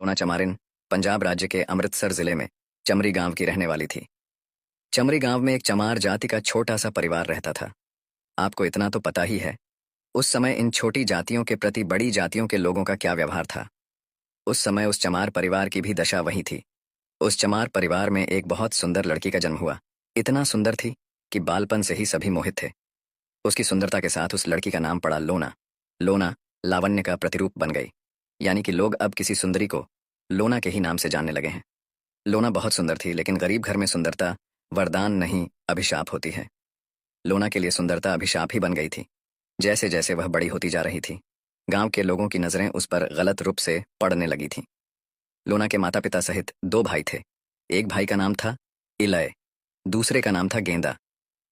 लोना चमारिन पंजाब राज्य के अमृतसर जिले में चमरी गांव की रहने वाली थी। चमरी गांव में एक चमार जाति का छोटा सा परिवार रहता था। आपको इतना तो पता ही है, उस समय इन छोटी जातियों के प्रति बड़ी जातियों के लोगों का क्या व्यवहार था। उस समय उस चमार परिवार की भी दशा वही थी। उस चमार परिवार में एक बहुत सुंदर लड़की का जन्म हुआ। इतना सुंदर थी कि बालपन से ही सभी मोहित थे। उसकी सुंदरता के साथ उस लड़की का नाम पड़ा लोना। लोना लावण्य का प्रतिरूप बन गई, यानी कि लोग अब किसी सुंदरी को लोना के ही नाम से जानने लगे हैं। लोना बहुत सुंदर थी, लेकिन गरीब घर में सुंदरता वरदान नहीं, अभिशाप होती है। लोना के लिए सुंदरता अभिशाप ही बन गई थी। जैसे जैसे वह बड़ी होती जा रही थी, गांव के लोगों की नजरें उस पर गलत रूप से पड़ने लगी थीं। लोना के माता पिता सहित दो भाई थे। एक भाई का नाम था इलय, दूसरे का नाम था गेंदा।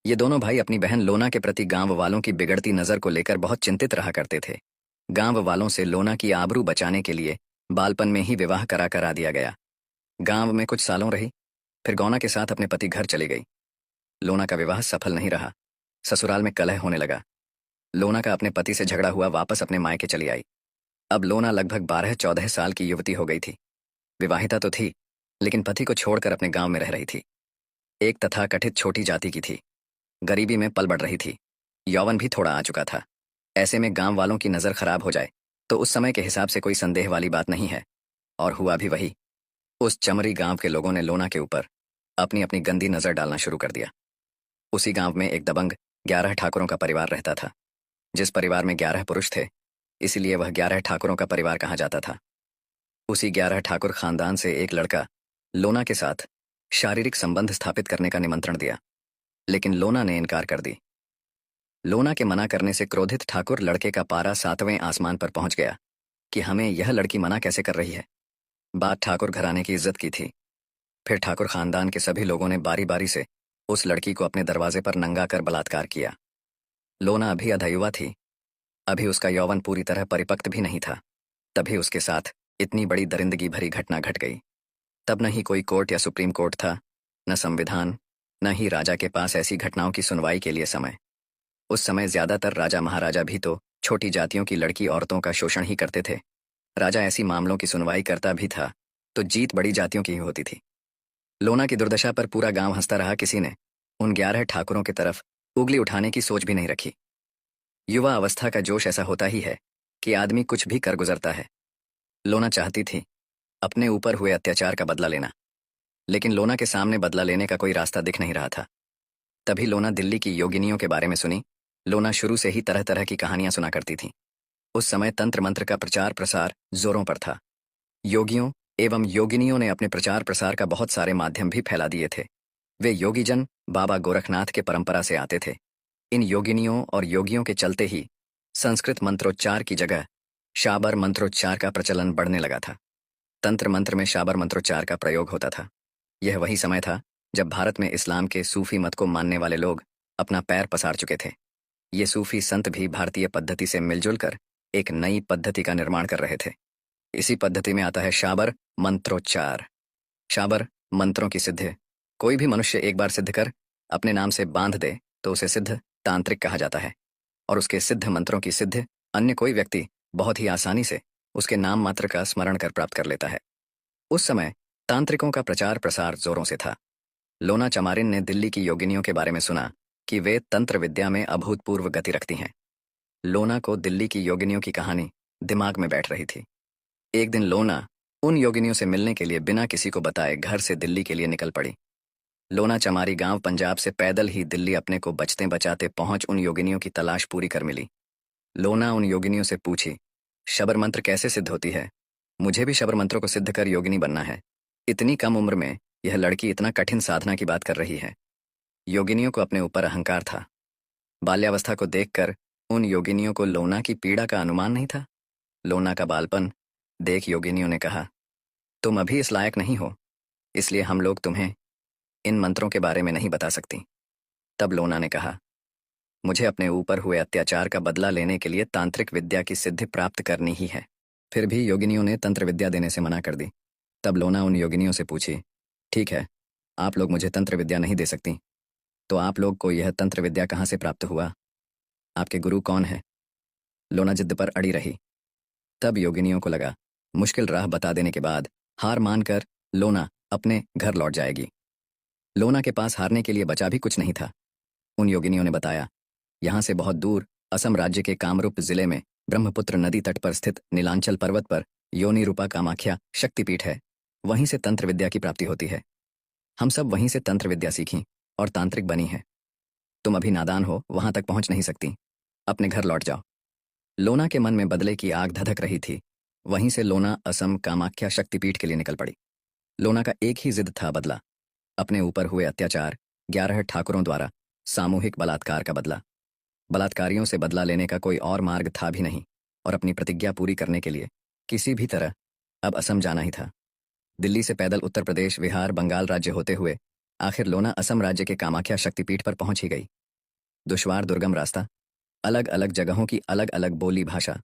ये दोनों भाई अपनी बहन लोना के प्रति गांव वालों की बिगड़ती नजर को लेकर बहुत चिंतित रहा करते थे। गांव वालों से लोना की आबरू बचाने के लिए बालपन में ही विवाह करा दिया गया। गांव में कुछ सालों रही, फिर गौना के साथ अपने पति घर चली गई। लोना का विवाह सफल नहीं रहा। ससुराल में कलह होने लगा। लोना का अपने पति से झगड़ा हुआ वापस अपने मायके चली आई। अब लोना लगभग 12-14 साल की युवती हो गई थी। विवाहिता तो थी, लेकिन पति को छोड़कर अपने गांव में रह रही थी। एक तथाकथित छोटी जाति की थी। गरीबी में पल बढ़ रही थी। यौवन भी थोड़ा आ चुका था। ऐसे में गांव वालों की नजर खराब हो जाए तो उस समय के हिसाब से कोई संदेह वाली बात नहीं है। और हुआ भी वही। उस चमरी गांव के लोगों ने लोना के ऊपर अपनी अपनी गंदी नजर डालना शुरू कर दिया। उसी गांव में एक दबंग 11 ठाकुरों का परिवार रहता था। जिस परिवार में 11 पुरुष थे, इसीलिए वह 11 ठाकुरों का परिवार कहा जाता था। उसी 11 ठाकुर खानदान से एक लड़का लोना के साथ शारीरिक संबंध स्थापित करने का निमंत्रण दिया, लेकिन लोना ने इनकार कर दी। लोना के मना करने से क्रोधित ठाकुर लड़के का पारा 7वें आसमान पर पहुंच गया कि हमें यह लड़की मना कैसे कर रही है। बात ठाकुर घराने की इज्जत की थी। फिर ठाकुर खानदान के सभी लोगों ने बारी बारी से उस लड़की को अपने दरवाजे पर नंगा कर बलात्कार किया। लोना अभी अधयुवा थी। अभी उसका यौवन पूरी तरह परिपक्व भी नहीं था। तभी उसके साथ इतनी बड़ी दरिंदगी भरी घटना घट गई। तब न ही कोई कोर्ट या सुप्रीम कोर्ट था, न संविधान, न ही राजा के पास ऐसी घटनाओं की सुनवाई के लिए समय। उस समय ज्यादातर राजा महाराजा भी तो छोटी जातियों की लड़की औरतों का शोषण ही करते थे। राजा ऐसी मामलों की सुनवाई करता भी था तो जीत बड़ी जातियों की ही होती थी। लोना की दुर्दशा पर पूरा गांव हंसता रहा। किसी ने उन 11 ठाकुरों की तरफ उंगली उठाने की सोच भी नहीं रखी। युवा अवस्था का जोश ऐसा होता ही है कि आदमी कुछ भी कर गुजरता है। लोना चाहती थी अपने ऊपर हुए अत्याचार का बदला लेना, लेकिन लोना के सामने बदला लेने का कोई रास्ता दिख नहीं रहा था। तभी लोना दिल्ली की योगिनियों के बारे में सुनी। लोना शुरू से ही तरह तरह की कहानियां सुना करती थी। उस समय तंत्र मंत्र का प्रचार प्रसार जोरों पर था। योगियों एवं योगिनियों ने अपने प्रचार प्रसार का बहुत सारे माध्यम भी फैला दिए थे। वे योगीजन बाबा गोरखनाथ के परंपरा से आते थे। इन योगिनियों और योगियों के चलते ही संस्कृत मंत्रोच्चार की जगह शाबर मंत्रोच्चार का प्रचलन बढ़ने लगा था। तंत्र मंत्र में शाबर मंत्रोच्चार का प्रयोग होता था। यह वही समय था जब भारत में इस्लाम के सूफी मत को मानने वाले लोग अपना पैर पसार चुके थे। ये सूफी संत भी भारतीय पद्धति से मिलजुल कर एक नई पद्धति का निर्माण कर रहे थे। इसी पद्धति में आता है शाबर मंत्रोच्चार। शाबर मंत्रों की सिद्धि। कोई भी मनुष्य एक बार सिद्ध कर अपने नाम से बांध दे तो उसे सिद्ध तांत्रिक कहा जाता है। और उसके सिद्ध मंत्रों की सिद्धि अन्य कोई व्यक्ति बहुत ही आसानी से उसके नाम मात्र का स्मरण कर प्राप्त कर लेता है। उस समय तांत्रिकों का प्रचार प्रसार जोरों से था। लोना चमारिन ने दिल्ली की योगिनियों के बारे में सुना कि वे तंत्र विद्या में अभूतपूर्व गति रखती हैं। लोना को दिल्ली की योगिनियों की कहानी दिमाग में बैठ रही थी। एक दिन लोना उन योगिनियों से मिलने के लिए बिना किसी को बताए घर से दिल्ली के लिए निकल पड़ी। लोना चमारी गांव पंजाब से पैदल ही दिल्ली अपने को बचते बचाते पहुंच उन योगिनियों की तलाश पूरी कर मिली। लोना उन योगिनियों से पूछी, शबर मंत्र कैसे सिद्ध होती है? मुझे भी शबर मंत्रों को सिद्ध कर योगिनी बनना है। इतनी कम उम्र में यह लड़की इतना कठिन साधना की बात कर रही है। योगिनियों को अपने ऊपर अहंकार था। बाल्यावस्था को देखकर उन योगिनियों को लोना की पीड़ा का अनुमान नहीं था। लोना का बालपन देख योगिनियों ने कहा, तुम अभी इस लायक नहीं हो, इसलिए हम लोग तुम्हें इन मंत्रों के बारे में नहीं बता सकती। तब लोना ने कहा, मुझे अपने ऊपर हुए अत्याचार का बदला लेने के लिए तांत्रिक विद्या की सिद्धि प्राप्त करनी ही है। फिर भी योगिनियों ने तंत्र विद्या देने से मना कर दी। तब लोना उन योगिनियों से पूछी, ठीक है, आप लोग मुझे तंत्र विद्या नहीं दे सकती, तो आप लोग को यह तंत्र विद्या कहाँ से प्राप्त हुआ? आपके गुरु कौन है? लोना जिद पर अड़ी रही। तब योगिनियों को लगा मुश्किल राह बता देने के बाद हार मानकर लोना अपने घर लौट जाएगी। लोना के पास हारने के लिए बचा भी कुछ नहीं था। उन योगिनियों ने बताया, यहाँ से बहुत दूर असम राज्य के कामरूप जिले में ब्रह्मपुत्र नदी तट पर स्थित नीलांचल पर्वत पर योनि रूपा कामाख्या शक्तिपीठ है। वहीं से तंत्र विद्या की प्राप्ति होती है। हम सब वहीं से तंत्र विद्या सीखी और तांत्रिक बनी है। तुम अभी नादान हो, वहां तक पहुंच नहीं सकती। अपने घर लौट जाओ। लोना के मन में बदले की आग धधक रही थी। वहीं से लोना असम कामाख्या शक्तिपीठ के लिए निकल पड़ी। लोना का एक ही जिद था, बदला। अपने ऊपर हुए अत्याचार, 11 ठाकुरों द्वारा सामूहिक बलात्कार का बदला। बलात्कारियों से बदला लेने का कोई और मार्ग था भी नहीं, और अपनी प्रतिज्ञा पूरी करने के लिए किसी भी तरह अब असम जाना ही था। दिल्ली से पैदल उत्तर प्रदेश, बिहार, बंगाल राज्य होते हुए आखिर लोना असम राज्य के कामाख्या शक्तिपीठ पर पहुंच ही गई। दुश्वार दुर्गम रास्ता, अलग अलग जगहों की अलग अलग बोली भाषा,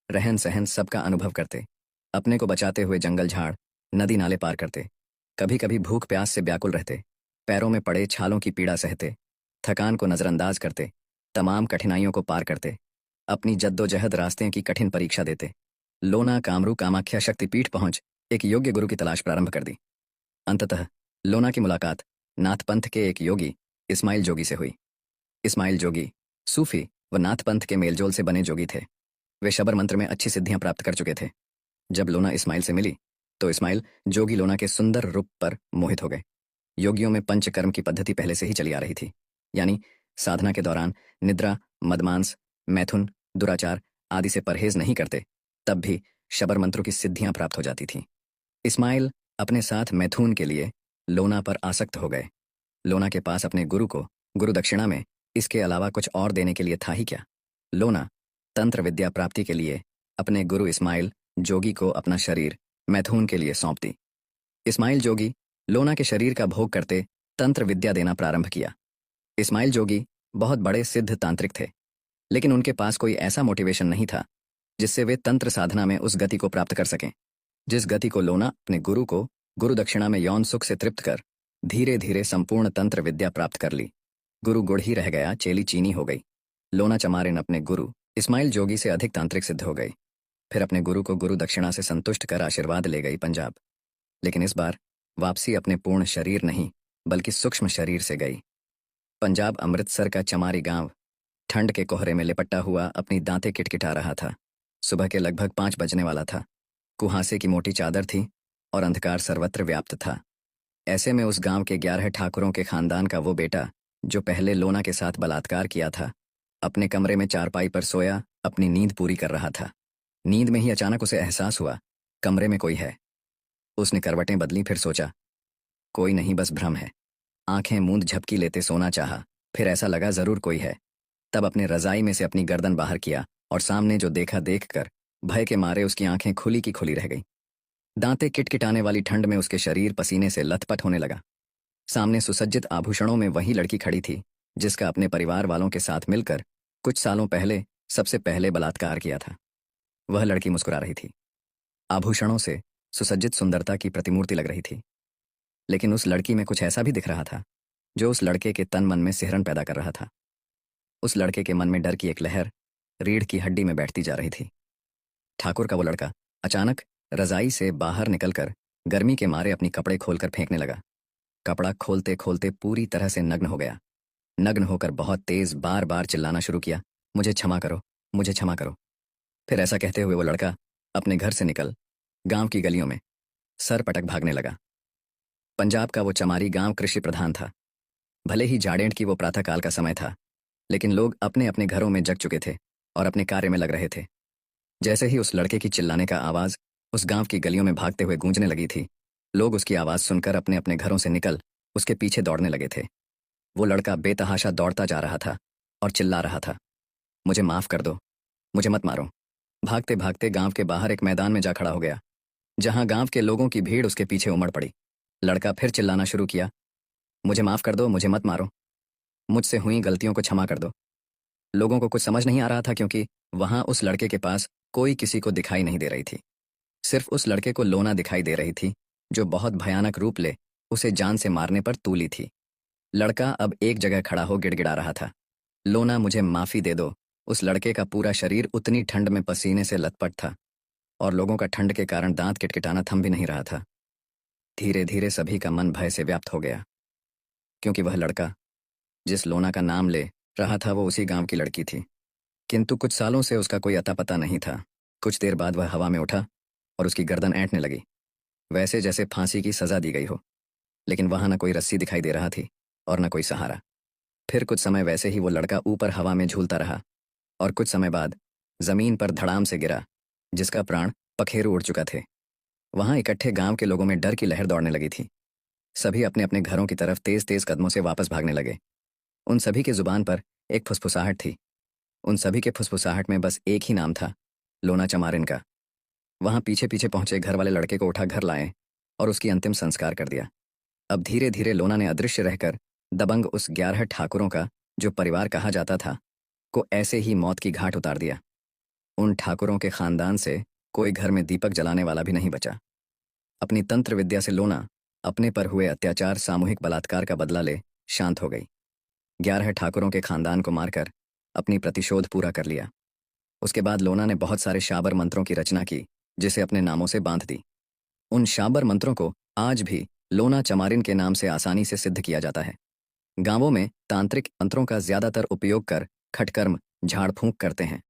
रहन सहन सबका अनुभव करते, अपने को बचाते हुए जंगल झाड़, नदी नाले पार करते, कभी कभी भूख प्यास से व्याकुल रहते, पैरों में पड़े छालों की पीड़ा सहते, थकान को नजरअंदाज करते, तमाम कठिनाइयों को पार करते, अपनी जद्दोजहद रास्ते की कठिन परीक्षा देते, लोना कामरू कामाख्या शक्तिपीठ पहुंच एक योग्य गुरु की तलाश प्रारंभ कर दी। अंततः लोना की मुलाकात नाथपंथ के एक योगी इस्माइल जोगी से हुई। इस्माइल जोगी सूफी व नाथपंथ के मेलजोल से बने जोगी थे। वे शबर मंत्र में अच्छी सिद्धियां प्राप्त कर चुके थे। जब लोना इस्माइल से मिली तो इस्माइल जोगी लोना के सुंदर रूप पर मोहित हो गए। योगियों में पंचकर्म की पद्धति पहले से ही चली आ रही थी, यानी साधना के दौरान निद्रा, मदमांस, मैथुन, दुराचार आदि से परहेज नहीं करते, तब भी शबर मंत्रों की सिद्धियां प्राप्त हो जाती थीं। इस्माइल अपने साथ मैथुन के लिए लोना पर आसक्त हो गए। लोना के पास अपने गुरु को गुरु दक्षिणा में इसके अलावा कुछ और देने के लिए था ही क्या। लोना तंत्र विद्या प्राप्ति के लिए अपने गुरु इस्माइल जोगी को अपना शरीर मैथुन के लिए सौंप दी। इस्माइल जोगी लोना के शरीर का भोग करते तंत्र विद्या देना प्रारंभ किया। इस्माइल जोगी बहुत बड़े सिद्ध तांत्रिक थे, लेकिन उनके पास कोई ऐसा मोटिवेशन नहीं था जिससे वे तंत्र साधना में उस गति को प्राप्त कर सकें जिस गति को लोना अपने गुरु को गुरु दक्षिणा में यौन सुख से तृप्त कर धीरे धीरे संपूर्ण तंत्र विद्या प्राप्त कर ली। गुरु गुड़ ही रह गया, चेली चीनी हो गई। लोना चमारिन अपने गुरु इस्माइल जोगी से अधिक तांत्रिक सिद्ध हो गई। फिर अपने गुरु को गुरु दक्षिणा से संतुष्ट कर आशीर्वाद ले गई पंजाब। लेकिन इस बार वापसी अपने पूर्ण शरीर नहीं बल्कि सूक्ष्म शरीर से गई। पंजाब अमृतसर का चमारी गांव ठंड के कोहरे में लिपटा हुआ अपनी दांतें किटकिटा रहा था। सुबह के लगभग 5 बजने वाला था। कुहासे की मोटी चादर थी और अंधकार सर्वत्र व्याप्त था। ऐसे में उस गांव के 11 ठाकुरों के खानदान का वो बेटा जो पहले लोना के साथ बलात्कार किया था, अपने कमरे में चारपाई पर सोया अपनी नींद पूरी कर रहा था। नींद में ही अचानक उसे एहसास हुआ, कमरे में कोई है। उसने करवटें बदली, फिर सोचा कोई नहीं, बस भ्रम है। आंखें मूंद झपकी लेते सोना चाहा, फिर ऐसा लगा जरूर कोई है। तब अपने रजाई में से अपनी गर्दन बाहर किया और सामने जो देखा देखकर भय के मारे उसकी आंखें खुली की खुली रह गई। दांतें किटकिटाने वाली ठंड में उसके शरीर पसीने से लथपथ होने लगा। सामने सुसज्जित आभूषणों में वही लड़की खड़ी थी जिसका अपने परिवार वालों के साथ मिलकर कुछ सालों पहले सबसे पहले बलात्कार किया था। वह लड़की मुस्कुरा रही थी। आभूषणों से सुसज्जित सुंदरता की प्रतिमूर्ति लग रही थी, लेकिन उस लड़की में कुछ ऐसा भी दिख रहा था जो उस लड़के के तन मन में सिहरन पैदा कर रहा था। उस लड़के के मन में डर की एक लहर रीढ़ की हड्डी में बैठती जा रही थी। ठाकुर का वो लड़का अचानक रजाई से बाहर निकलकर गर्मी के मारे अपनी कपड़े खोलकर फेंकने लगा। कपड़ा खोलते खोलते पूरी तरह से नग्न हो गया। नग्न होकर बहुत तेज बार बार चिल्लाना शुरू किया, मुझे क्षमा करो, मुझे क्षमा करो। फिर ऐसा कहते हुए वो लड़का अपने घर से निकल गांव की गलियों में सर पटक भागने लगा। पंजाब का वो चमारी गांव कृषि प्रधान था। भले ही जाड़ेंट की वो प्रातःकाल का समय था, लेकिन लोग अपने अपने घरों में जग चुके थे और अपने कार्य में लग रहे थे। जैसे ही उस लड़के की चिल्लाने का आवाज उस गांव की गलियों में भागते हुए गूंजने लगी थी, लोग उसकी आवाज सुनकर अपने अपने घरों से निकल उसके पीछे दौड़ने लगे थे। वो लड़का बेतहाशा दौड़ता जा रहा था और चिल्ला रहा था, मुझे माफ कर दो, मुझे मत मारो। भागते भागते गांव के बाहर एक मैदान में जा खड़ा हो गया, जहां गांव के लोगों की भीड़ उसके पीछे उमड़ पड़ी। लड़का फिर चिल्लाना शुरू किया, मुझे माफ कर दो, मुझे मत मारो, मुझसे हुई गलतियों को क्षमा कर दो। लोगों को कुछ समझ नहीं आ रहा था, क्योंकि वहां उस लड़के के पास कोई किसी को दिखाई नहीं दे रही थी। सिर्फ उस लड़के को लोना दिखाई दे रही थी, जो बहुत भयानक रूप ले उसे जान से मारने पर तूली थी। लड़का अब एक जगह खड़ा हो गिड़गिड़ा रहा था, लोना मुझे माफी दे दो। उस लड़के का पूरा शरीर उतनी ठंड में पसीने से लथपथ था और लोगों का ठंड के कारण दांत किटकिटाना थम भी नहीं रहा था। धीरे धीरे सभी का मन भय से व्याप्त हो गया, क्योंकि वह लड़का जिस लोना का नाम ले रहा था वो उसी गांव की लड़की थी। किंतु कुछ सालों से उसका कोई अता पता नहीं था। कुछ देर बाद वह हवा में उठा और उसकी गर्दन ऐंठने लगी, वैसे जैसे फांसी की सजा दी गई हो। लेकिन वहां न कोई रस्सी दिखाई दे रहा थी और न कोई सहारा। फिर कुछ समय वैसे ही वो लड़का ऊपर हवा में झूलता रहा और कुछ समय बाद जमीन पर धड़ाम से गिरा, जिसका प्राण पखेरु उड़ चुका थे। वहां इकट्ठे गांव के लोगों में डर की लहर दौड़ने लगी थी। सभी अपने अपने घरों की तरफ तेज तेज कदमों से वापस भागने लगे। उन सभी की जुबान पर एक फुसफुसाहट थी। उन सभी के फुसफुसाहट में बस एक ही नाम था, लोना चमारिन का। वहां पीछे पीछे पहुंचे घर वाले लड़के को उठा घर लाए और उसकी अंतिम संस्कार कर दिया। अब धीरे धीरे लोना ने अदृश्य रहकर दबंग उस 11 ठाकुरों का, जो परिवार कहा जाता था, को ऐसे ही मौत की घाट उतार दिया। उन ठाकुरों के खानदान से कोई घर में दीपक जलाने वाला भी नहीं बचा। अपनी तंत्र विद्या से लोना अपने पर हुए अत्याचार, सामूहिक बलात्कार का बदला ले शांत हो गई। 11 ठाकुरों के खानदान को मारकर अपनी प्रतिशोध पूरा कर लिया। उसके बाद लोना ने बहुत सारे शाबर मंत्रों की रचना की, जिसे अपने नामों से बांध दी। उन शाबर मंत्रों को आज भी लोना चमारिन के नाम से आसानी से सिद्ध किया जाता है। गांवों में तांत्रिक मंत्रों का ज्यादातर उपयोग कर खटकर्म, झाड़ फूंक करते हैं।